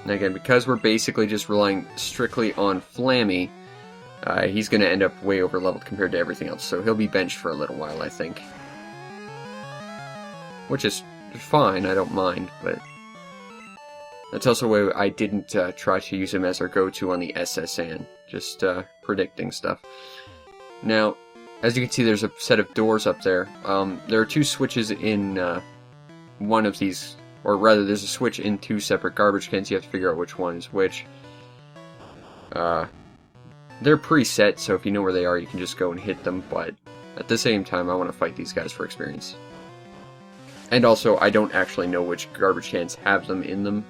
Speaker 1: And again, because we're basically just relying strictly on Flammy, he's going to end up way over leveled compared to everything else, so he'll be benched for a little while, I think. Which is fine, I don't mind, but that's also why I didn't try to use him as our go-to on the SSN, just predicting stuff. Now, as you can see, there's a set of doors up there. There are 2 switches in one of these, or rather, there's a switch in 2 separate garbage cans. You have to figure out which one is which. They're preset, so if you know where they are, you can just go and hit them, but at the same time, I want to fight these guys for experience. And also, I don't actually know which garbage cans have them in them.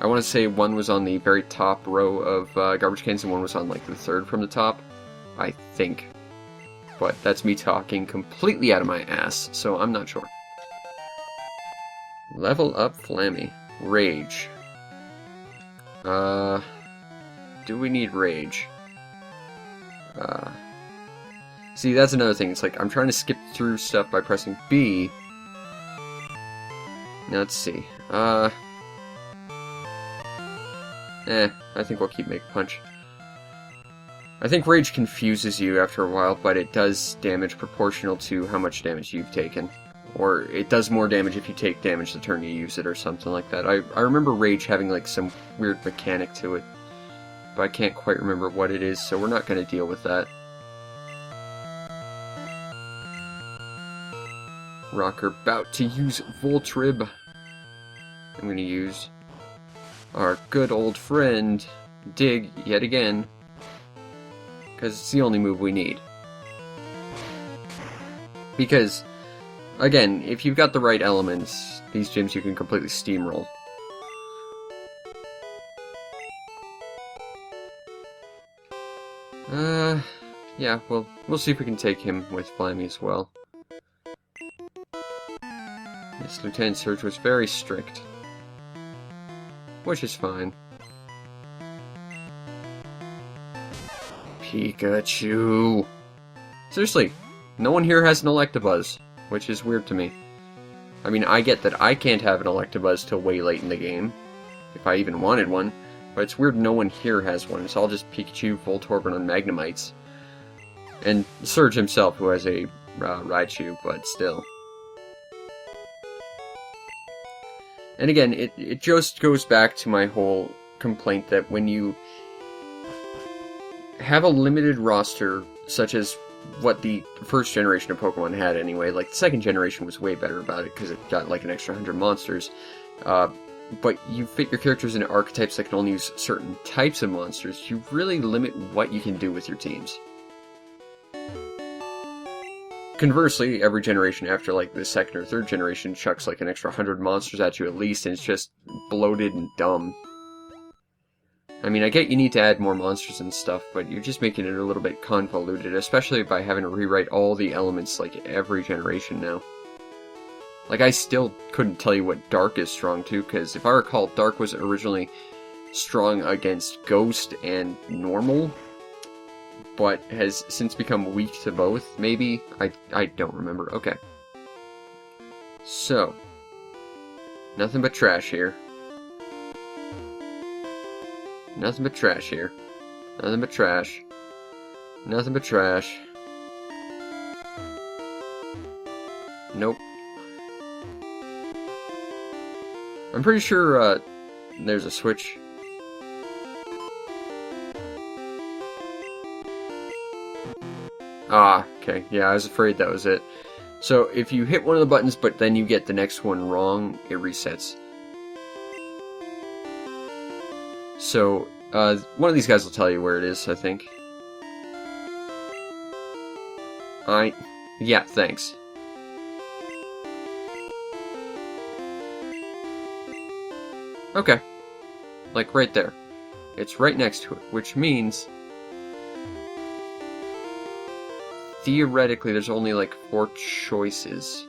Speaker 1: I want to say one was on the very top row of garbage cans and one was on like the 3rd from the top, I think. But that's me talking completely out of my ass, so I'm not sure. Level up Flammy. Rage. Do we need Rage? See, that's another thing. It's like, I'm trying to skip through stuff by pressing B. Now, let's see. I think we'll keep Make Punch. I think Rage confuses you after a while, but it does damage proportional to how much damage you've taken. Or it does more damage if you take damage the turn you use it, or something like that. I remember Rage having like some weird mechanic to it, but I can't quite remember what it is, so we're not going to deal with that. Rocker about to use Voltrib. I'm going to use our good old friend Dig yet again, because it's the only move we need. Because, again, if you've got the right elements, these gyms you can completely steamroll. Yeah, we'll see if we can take him with Flammy as well. This Lieutenant Surge was very strict, which is fine. Pikachu! Seriously, no one here has an Electabuzz, which is weird to me. I mean, I get that I can't have an Electabuzz till way late in the game, if I even wanted one, but it's weird no one here has one. It's all just Pikachu, Voltorb, and Magnemite's. And Surge himself, who has a Raichu, but still. And again, it just goes back to my whole complaint that when you have a limited roster, such as what the first generation of Pokemon had anyway, like the second generation was way better about it because it got like an extra 100 monsters, but you fit your characters into archetypes that can only use certain types of monsters, you really limit what you can do with your teams. Conversely, every generation after like the second or third generation chucks like an extra 100 monsters at you at least, and it's just bloated and dumb. I mean, I get you need to add more monsters and stuff, but you're just making it a little bit convoluted, especially by having to rewrite all the elements like every generation now. Like, I still couldn't tell you what Dark is strong to, because if I recall, Dark was originally strong against Ghost and Normal, but has since become weak to both, maybe? I don't remember. Okay. So, nothing but trash here. Nothing but trash here. Nothing but trash. Nothing but trash. Nope. I'm pretty sure there's a switch. Ah, okay. Yeah, I was afraid that was it. So, if you hit one of the buttons, but then you get the next one wrong, it resets. So, one of these guys will tell you where it is, I think. Yeah, thanks. Okay. Like, right there. It's right next to it, which means theoretically, there's only like 4 choices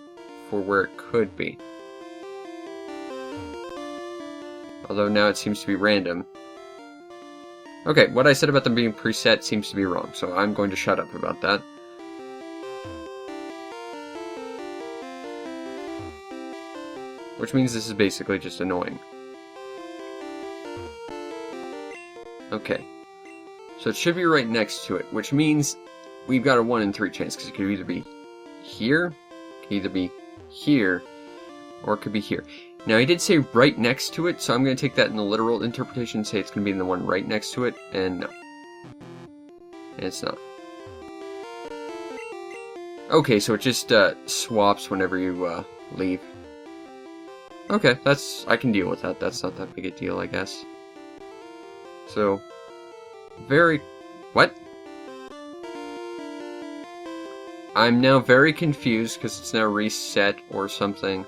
Speaker 1: for where it could be. Although now it seems to be random. Okay, what I said about them being preset seems to be wrong, so I'm going to shut up about that. Which means this is basically just annoying. Okay. So it should be right next to it, which means we've got a 1 in 3 chance, because it could either be here, it could either be here, or it could be here. Now, he did say right next to it, so I'm going to take that in the literal interpretation and say it's going to be in the one right next to it, and no. And it's not. Okay, so it just swaps whenever you leave. Okay, I can deal with that. That's not that big a deal, I guess. So, what? I'm now very confused because it's now reset or something.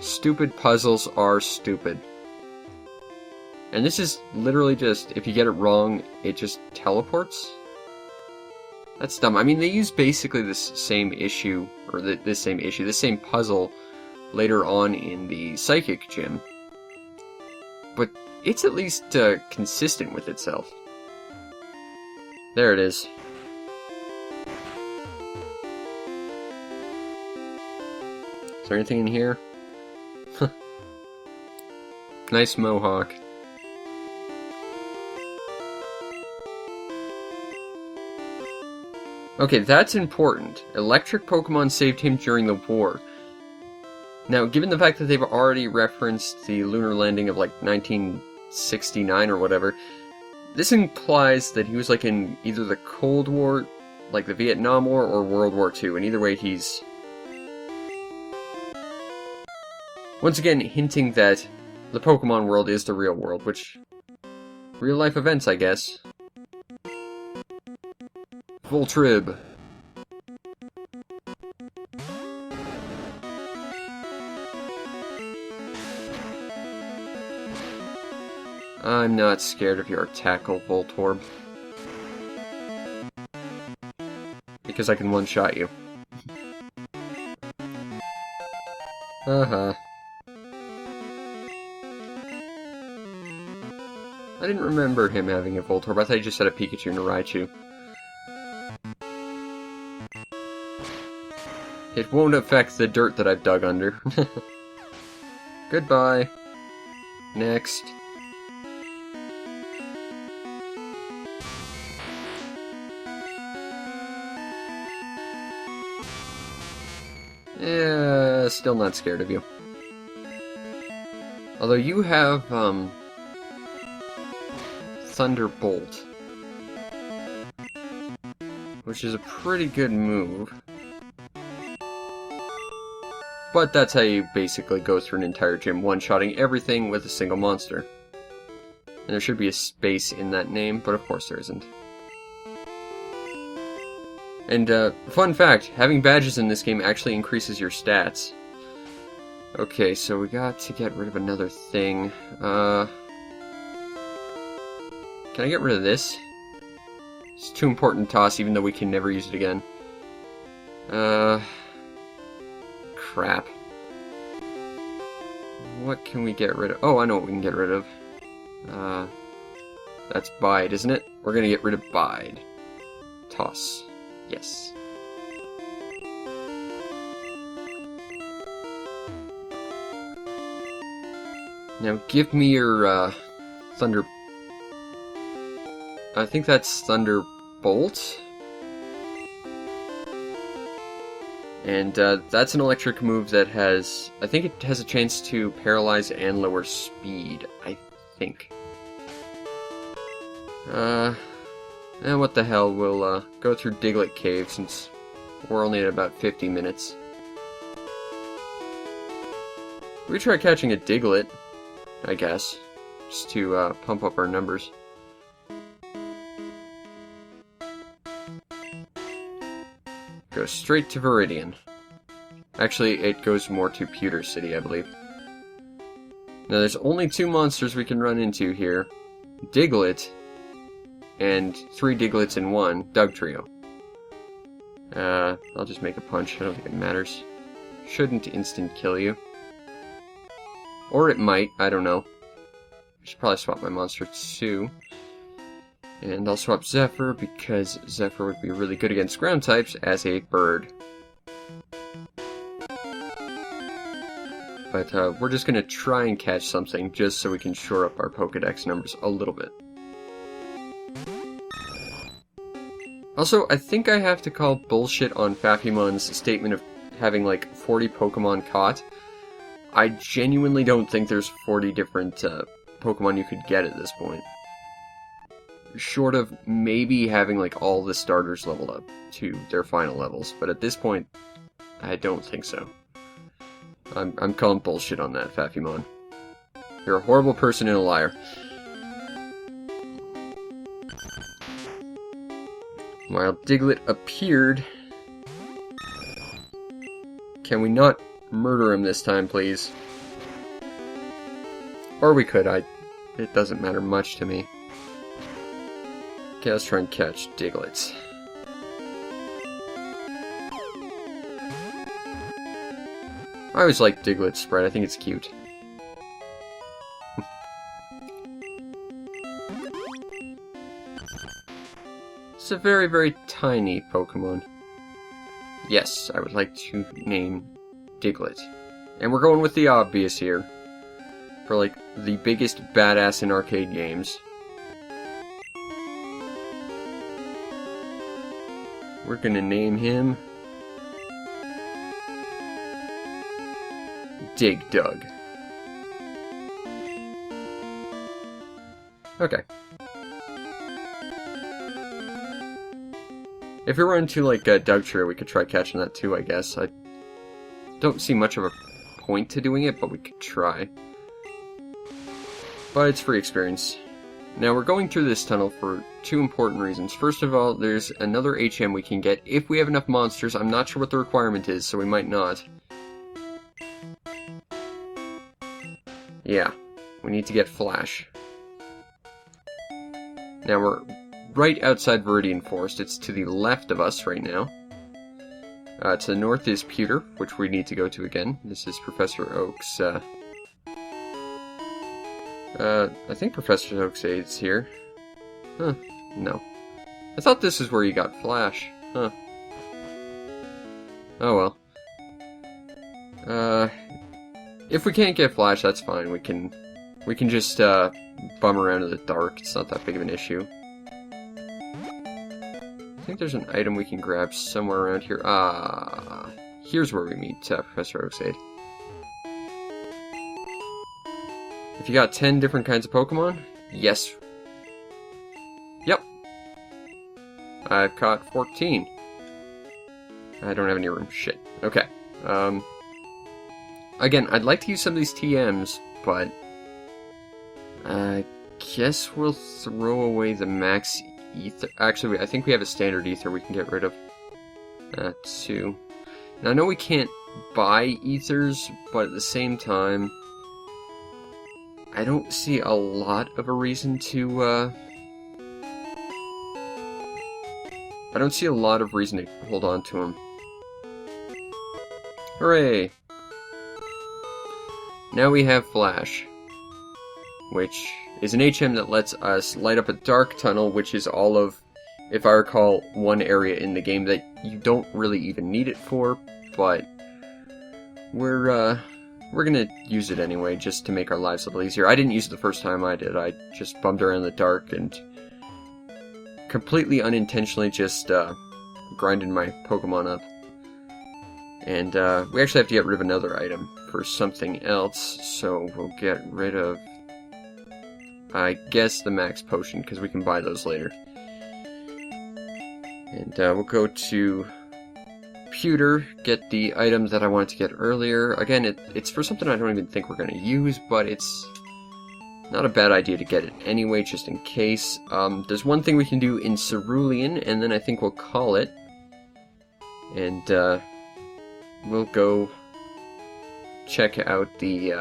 Speaker 1: Stupid puzzles are stupid. And this is literally just, if you get it wrong, it just teleports? That's dumb. I mean, they use basically this same issue, or this same puzzle later on in the Psychic Gym. But it's at least consistent with itself. There it is. Is there anything in here? Nice mohawk. Okay, that's important. Electric Pokemon saved him during the war. Now, given the fact that they've already referenced the lunar landing of, like, 1969 or whatever, this implies that he was, like, in either the Cold War, like the Vietnam War, or World War II, and either way he's... Once again, hinting that the Pokemon world is the real world, which... real-life events, I guess. Voltrib. I'm not scared of your tackle, Voltorb. Because I can one-shot you. Uh-huh. I didn't remember him having a Voltorb. I thought he just had a Pikachu and a Raichu. It won't affect the dirt that I've dug under. Goodbye. Next. Yeah, still not scared of you. Although you have, Thunderbolt. Which is a pretty good move. But that's how you basically go through an entire gym, one-shotting everything with a single monster. And there should be a space in that name, but of course there isn't. And, fun fact, having badges in this game actually increases your stats. Okay, so we got to get rid of another thing. Can I get rid of this? It's too important to toss, even though we can never use it again. Crap. What can we get rid of? Oh, I know what we can get rid of. That's Bide, isn't it? We're gonna get rid of Bide. Toss. Yes. Now give me your, Thunder... I think that's Thunderbolt. And that's an electric move that has... I think it has a chance to paralyze and lower speed, I think. And what the hell, we'll go through Diglett Cave since we're only at about 50 minutes. We try catching a Diglett, I guess, just to pump up our numbers. Go straight to Viridian. Actually, it goes more to Pewter City, I believe. Now there's only 2 monsters we can run into here. Diglett, and 3 Diglets in 1, Dugtrio. I'll just make a punch, I don't think it matters. Shouldn't instant kill you. Or it might, I don't know. I should probably swap my monster too. And I'll swap Zephyr, because Zephyr would be really good against ground types as a bird. But we're just going to try and catch something, just so we can shore up our Pokedex numbers a little bit. Also, I think I have to call bullshit on Phapumon's statement of having like 40 Pokemon caught. I genuinely don't think there's 40 different Pokemon you could get at this point. Short of maybe having like all the starters leveled up to their final levels, but at this point, I don't think so. I'm calling bullshit on that, Phapumon. You're a horrible person and a liar. While Diglett appeared... Can we not murder him this time, please? Or we could, it doesn't matter much to me. Okay, let's try and catch Diglett. I always like Diglett's spread, I think it's cute. It's a very, very tiny Pokemon. Yes, I would like to name Diglett. And we're going with the obvious here. For like, the biggest badass in arcade games. We're gonna name him... Dig Dug. Okay. If we run into like Dugtrio, we could try catching that too, I guess. I don't see much of a point to doing it, but we could try. But it's free experience. Now we're going through this tunnel for 2 important reasons. First of all, there's another HM we can get if we have enough monsters. I'm not sure what the requirement is, so we might not. Yeah, we need to get Flash. Now we're right outside Viridian Forest. It's to the left of us right now. To the north is Pewter, which we need to go to again. This is Professor Oak's, I think Professor Oak's aid's here. Huh, no. I thought this is where you got Flash. Huh. Oh well. If we can't get Flash, that's fine. We can just bum around in the dark. It's not that big of an issue. I think there's an item we can grab somewhere around here. Ah, here's where we meet Professor Oak's aid. If you got 10 different kinds of Pokemon, yes. Yep. I've caught 14. I don't have any room. Shit. Okay. Again, I'd like to use some of these TMs, but I guess we'll throw away the max ether. Actually, I think we have a standard ether we can get rid of. Too. Now, I know we can't buy ethers, but at the same time, I don't see a lot of a reason to, I don't see a lot of reason to hold on to them. Hooray! Now we have Flash, which is an HM that lets us light up a dark tunnel, which is all of, if I recall, one area in the game that you don't really even need it for, but we're gonna use it anyway, just to make our lives a little easier. I didn't use it the first time I did. I just bummed around in the dark and completely unintentionally just grinded my Pokemon up. And we actually have to get rid of another item for something else, so we'll get rid of, I guess, the Max Potion, because we can buy those later. And we'll go to Pewter, get the items that I wanted to get earlier. Again, it's for something I don't even think we're going to use, but it's not a bad idea to get it anyway, just in case. There's one thing we can do in Cerulean, and then I think we'll call it. And we'll go check out the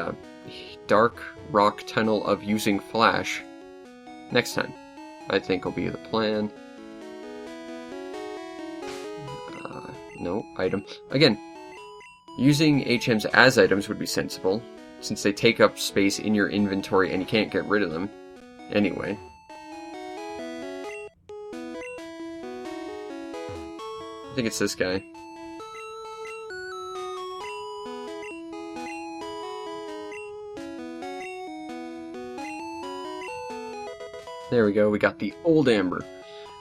Speaker 1: dark rock tunnel of using flash next time. I think will be the plan. No, item. Again, using HMs as items would be sensible, since they take up space in your inventory and you can't get rid of them anyway. I think it's this guy. There we go, we got the Old Amber,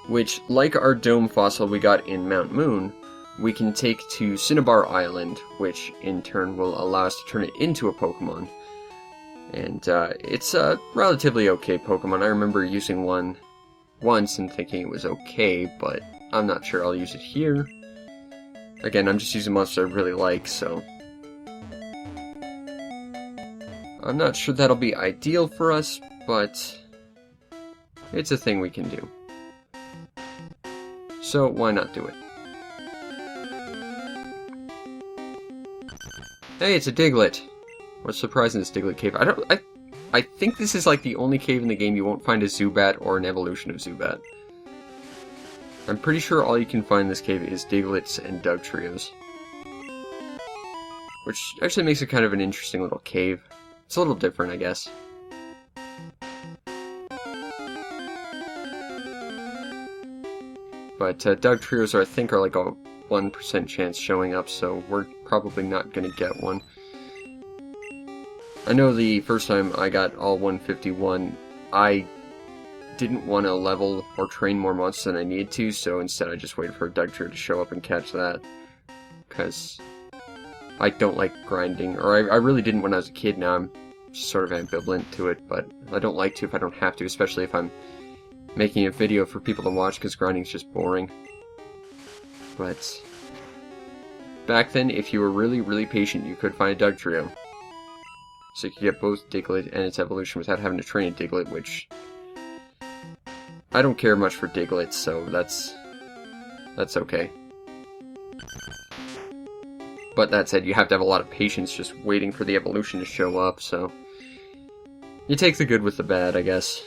Speaker 1: which, like our dome fossil we got in Mount Moon, we can take to Cinnabar Island, which in turn will allow us to turn it into a Pokemon. And it's a relatively okay Pokemon. I remember using one once and thinking it was okay, but I'm not sure I'll use it here. Again, I'm just using monsters I really like, so I'm not sure that'll be ideal for us, but it's a thing we can do. So why not do it? Hey, it's a Diglett! What's surprising this Diglett cave? I think this is like the only cave in the game you won't find a Zubat or an evolution of Zubat. I'm pretty sure all you can find in this cave is Digletts and Dugtrios. Which actually makes it kind of an interesting little cave. It's a little different, I guess. But Dugtrios I think are like a 1% chance showing up, so we're probably not going to get one. I know the first time I got all 151, I didn't want to level or train more monsters than I needed to, so instead I just waited for a Dugtrio to show up and catch that. Because I don't like grinding, or I really didn't when I was a kid. Now I'm sort of ambivalent to it, but I don't like to if I don't have to, especially if I'm making a video for people to watch, because grinding's just boring. But back then, if you were really, really patient, you could find a Dugtrio. So you could get both Diglett and its evolution without having to train a Diglett, which I don't care much for Diglett, so that's okay. But that said, you have to have a lot of patience just waiting for the evolution to show up, so you take the good with the bad, I guess.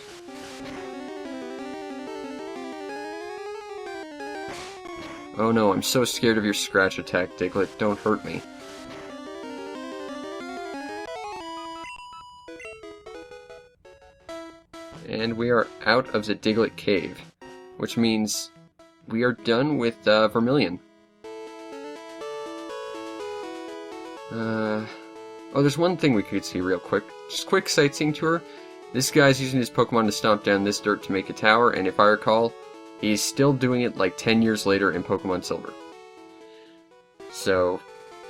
Speaker 1: Oh no, I'm so scared of your scratch attack, Diglett. Don't hurt me. And we are out of the Diglett Cave, which means we are done with Vermilion. Oh, there's one thing we could see real quick. Just quick sightseeing tour. This guy's using his Pokemon to stomp down this dirt to make a tower, and if I recall, he's still doing it like 10 years later in Pokemon Silver. So,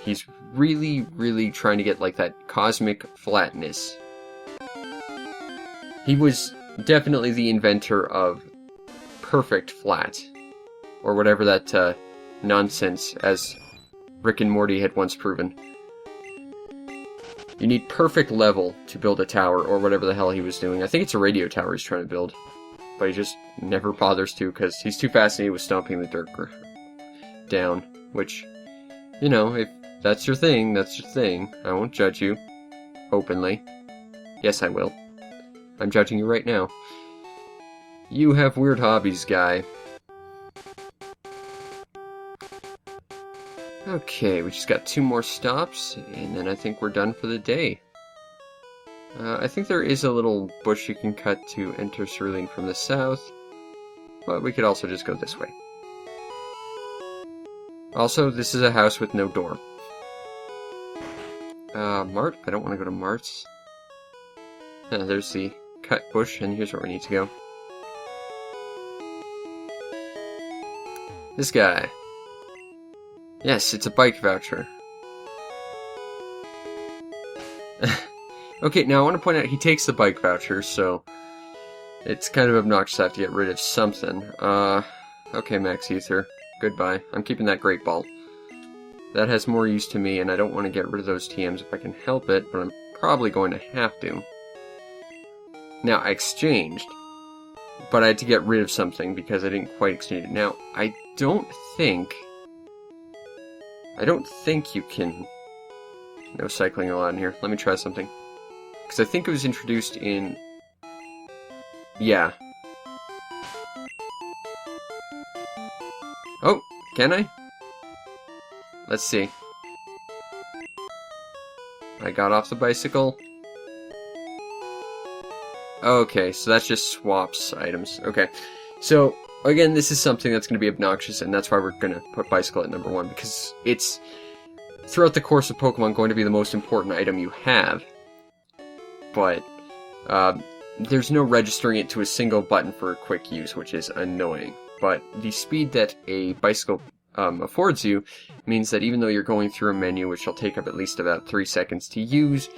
Speaker 1: he's really, really trying to get like that cosmic flatness. He was definitely the inventor of perfect flat, or whatever that nonsense, as Rick and Morty had once proven. You need perfect level to build a tower, or whatever the hell he was doing. I think it's a radio tower he's trying to build, but he just never bothers to, because he's too fascinated with stomping the dirt down, which, you know, if that's your thing, that's your thing. I won't judge you. Openly. Yes, I will. I'm judging you right now. You have weird hobbies, guy. Okay, we just got 2 more stops, and then I think we're done for the day. I think there is a little bush you can cut to enter Cerulean from the south, but we could also just go this way. Also, this is a house with no door. Mart? I don't want to go to Mart's. There's the cut bush, and here's where we need to go. This guy. Yes, it's a bike voucher. Okay, now I want to point out he takes the bike voucher, so it's kind of obnoxious to have to get rid of something. Okay, Max Ether. Goodbye. I'm keeping that Great Ball. That has more use to me, and I don't want to get rid of those TMs if I can help it, but I'm probably going to have to. Now, I exchanged, but I had to get rid of something because I didn't quite exchange it. Now, I don't think you can... No cycling allowed in here. Let me try something. Because I think it was introduced in... Yeah. Oh, can I? Let's see. I got off the bicycle. Okay, so that's just swaps items. Okay, so again, this is something that's going to be obnoxious, and that's why we're going to put bicycle at number 1, because it's, throughout the course of Pokemon, going to be the most important item you have. But there's no registering it to a single button for quick use, which is annoying. But the speed that a bicycle affords you means that even though you're going through a menu, which will take up at least about 3 seconds to use,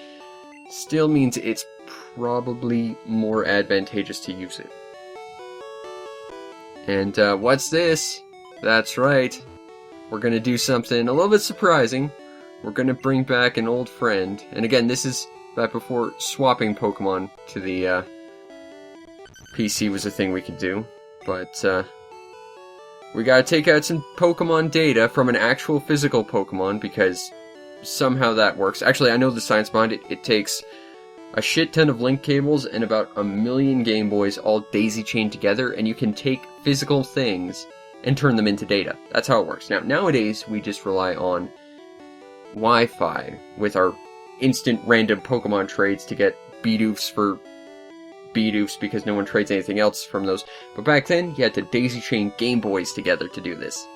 Speaker 1: still means it's probably more advantageous to use it. And what's this? That's right. We're going to do something a little bit surprising. We're going to bring back an old friend. And again, this is back before swapping Pokemon to the PC was a thing we could do. But we gotta take out some Pokemon data from an actual physical Pokemon, because somehow that works. Actually, I know the science behind it. It takes a shit ton of link cables and about 1,000,000 Game Boys all daisy-chained together, and you can take physical things and turn them into data. That's how it works. Now, nowadays, we just rely on Wi-Fi with our instant random Pokemon trades to get Bidoofs for Bidoofs, because no one trades anything else from those. But back then, you had to daisy-chain Game Boys together to do this.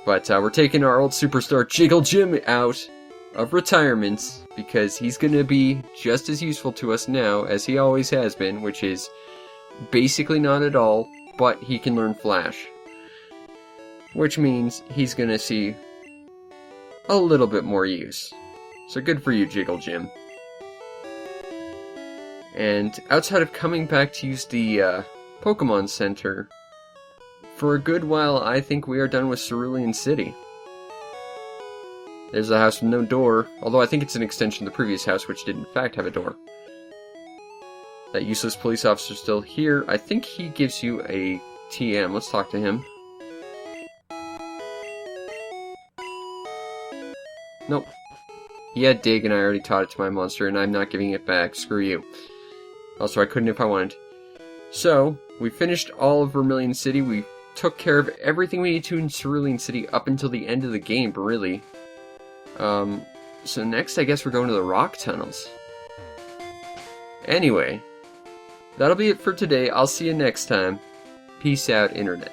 Speaker 1: But we're taking our old superstar Jiggle Jim out of retirement, because he's going to be just as useful to us now as he always has been, which is basically not at all, but he can learn Flash. Which means he's going to see a little bit more use. So good for you, Jiggle Jim. And outside of coming back to use the Pokemon Center, for a good while I think we are done with Cerulean City. There's a house with no door, although I think it's an extension of the previous house, which did in fact have a door. That useless police officer's still here. I think he gives you a TM. Let's talk to him. Nope. He had Dig, and I already taught it to my monster, and I'm not giving it back. Screw you. Also, I couldn't if I wanted. So, we finished all of Vermilion City. We took care of everything we need to in Cerulean City up until the end of the game, really. So next, I guess we're going to the rock tunnels. Anyway, that'll be it for today. I'll see you next time. Peace out, Internet.